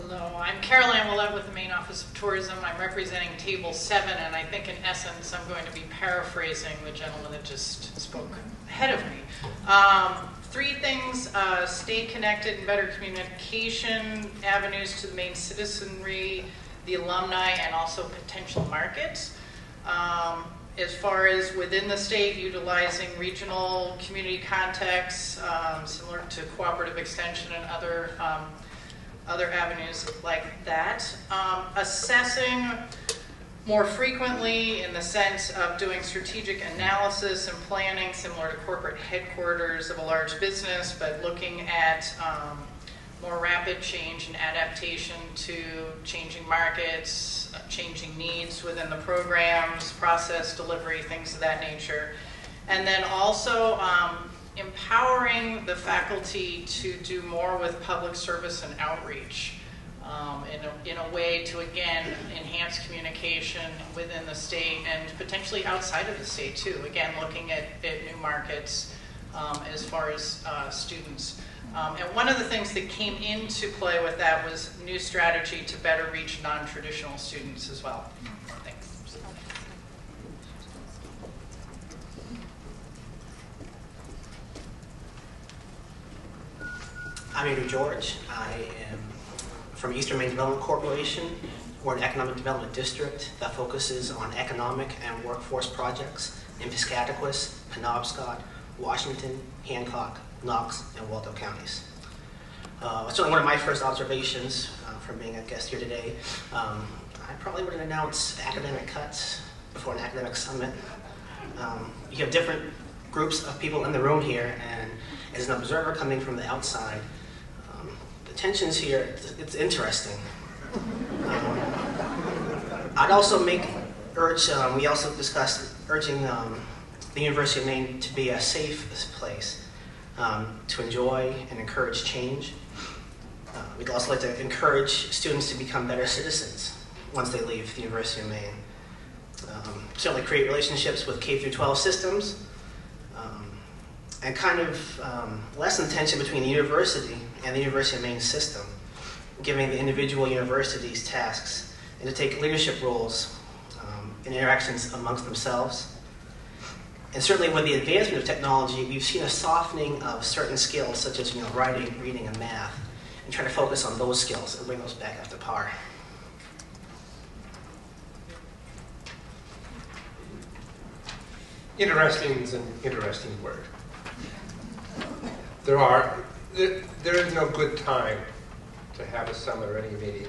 Hello, I'm Caroline Willett with the Maine Office of Tourism. I'm representing Table 7, and I think in essence I'm going to be paraphrasing the gentleman that just spoke ahead of me. Three things: stay connected and better communication avenues to the Maine citizenry, the alumni, and also potential markets. As far as within the state, utilizing regional community contacts, similar to cooperative extension and other avenues like that. Assessing more frequently in the sense of doing strategic analysis and planning similar to corporate headquarters of a large business, but looking at more rapid change and adaptation to changing markets, changing needs within the programs, process, delivery, things of that nature. And then also empowering the faculty to do more with public service and outreach in a way to, again, enhance communication within the state and potentially outside of the state too. Again, looking at new markets as far as students. And one of the things that came into play with that was new strategy to better reach non-traditional students as well. Thanks. I'm Andrew George. I am from Eastern Maine Development Corporation. We're an economic development district that focuses on economic and workforce projects in Piscataquis, Penobscot, Washington, Hancock, Knox, and Waldo counties. Certainly one of my first observations from being a guest here today, I probably wouldn't announce academic cuts before an academic summit. You have different groups of people in the room here, and as an observer coming from the outside, the tensions here, it's interesting. I'd also we also discussed urging the University of Maine to be a safe place to enjoy and encourage change. We'd also like to encourage students to become better citizens once they leave the University of Maine. Certainly create relationships with K-12 systems, and kind of lessen tension between the university and the University of Maine system, giving the individual universities tasks and to take leadership roles in interactions amongst themselves. And certainly with the advancement of technology, we've seen a softening of certain skills such as writing, reading, and math, and try to focus on those skills and bring those back up to par. Interesting is an interesting word. There is no good time to have a summit or any meeting,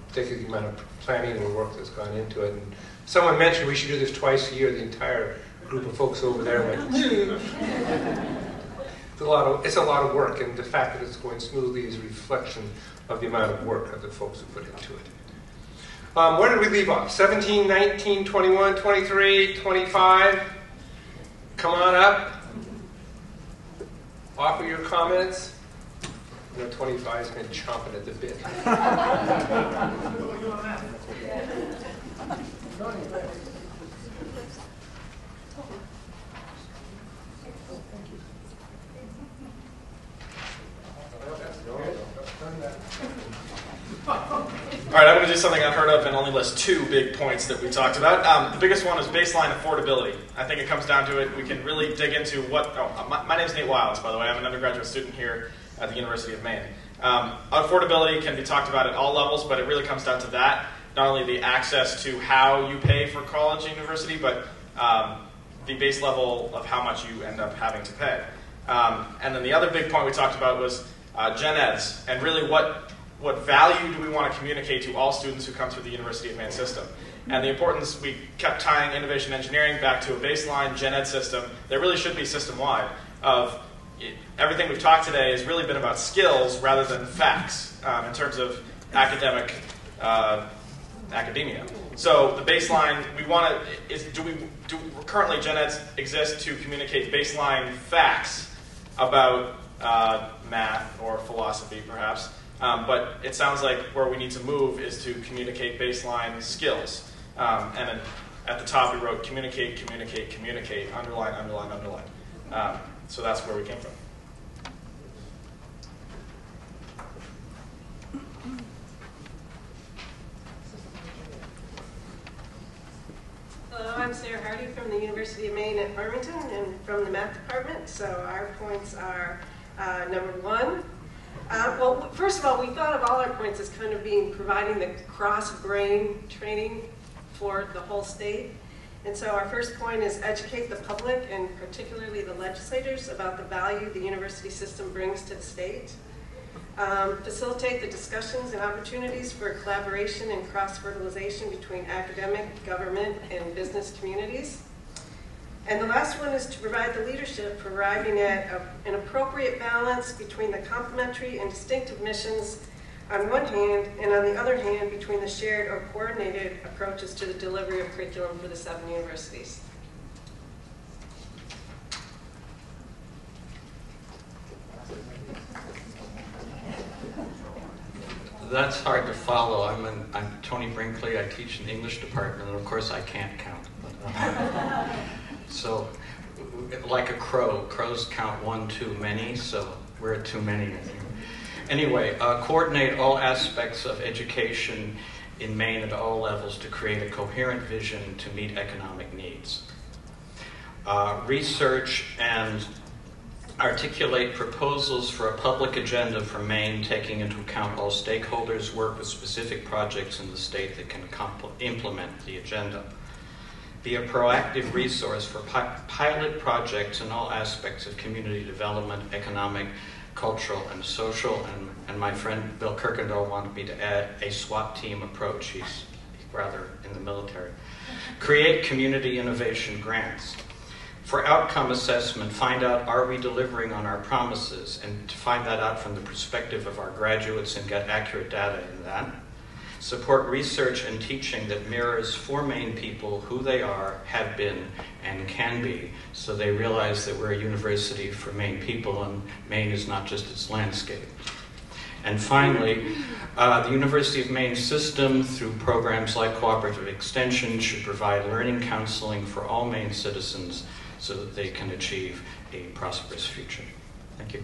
particularly the amount of planning and work that's gone into it. And someone mentioned we should do this twice a year. The entire group of folks over there went, it's a lot of work, and the fact that it's going smoothly is a reflection of the amount of work that the folks have put into it. Where did we leave off? 17, 19, 21, 23, 25. Come on up. Offer your comments. 25 has been chomping at the bit. All right, I'm going to do something unheard of and only list two big points that we talked about. The biggest one is baseline affordability. I think it comes down to it. We can really dig into what... my name's Nate Wilds, by the way. I'm an undergraduate student here at the University of Maine. Affordability can be talked about at all levels, but it really comes down to that. Not only the access to how you pay for college and university, but the base level of how much you end up having to pay. And then the other big point we talked about was gen eds, and really what value do we want to communicate to all students who come through the University of Maine system. And the importance, we kept tying innovation engineering back to a baseline gen ed system that really should be system-wide of everything we've talked today has really been about skills rather than facts in terms of academia. So the baseline we want to is do currently gen eds exist to communicate baseline facts about math or philosophy perhaps, but it sounds like where we need to move is to communicate baseline skills. And then at the top we wrote communicate, communicate, communicate, underline, underline, underline. So that's where we came from. University of Maine at Farmington and from the math department. So our points are number 1. Well, first of all, we thought of all our points as kind of being providing the cross-brain training for the whole state. And so our first point is educate the public, and particularly the legislators, about the value the university system brings to the state. Facilitate the discussions and opportunities for collaboration and cross-fertilization between academic, government, and business communities. And the last one is to provide the leadership for arriving at an appropriate balance between the complementary and distinctive missions on one hand, and on the other hand, between the shared or coordinated approaches to the delivery of curriculum for the 7 universities. That's hard to follow. I'm Tony Brinkley. I teach in the English department, and of course I can't count. So, like a crow, crows count 1 too many, so we're at too many, I think. Anyway, coordinate all aspects of education in Maine at all levels to create a coherent vision to meet economic needs. Research and articulate proposals for a public agenda for Maine, taking into account all stakeholders, work with specific projects in the state that can implement the agenda. Be a proactive resource for pilot projects in all aspects of community development, economic, cultural, and social. And my friend Bill Kirkendall wanted me to add a SWAT team approach. He's rather in the military. Create community innovation grants. For outcome assessment, find out, are we delivering on our promises? And to find that out from the perspective of our graduates and get accurate data in that. Support research and teaching that mirrors for Maine people who they are, have been, and can be, so they realize that we're a university for Maine people and Maine is not just its landscape. And finally, the University of Maine System, through programs like Cooperative Extension, should provide learning counseling for all Maine citizens so that they can achieve a prosperous future. Thank you.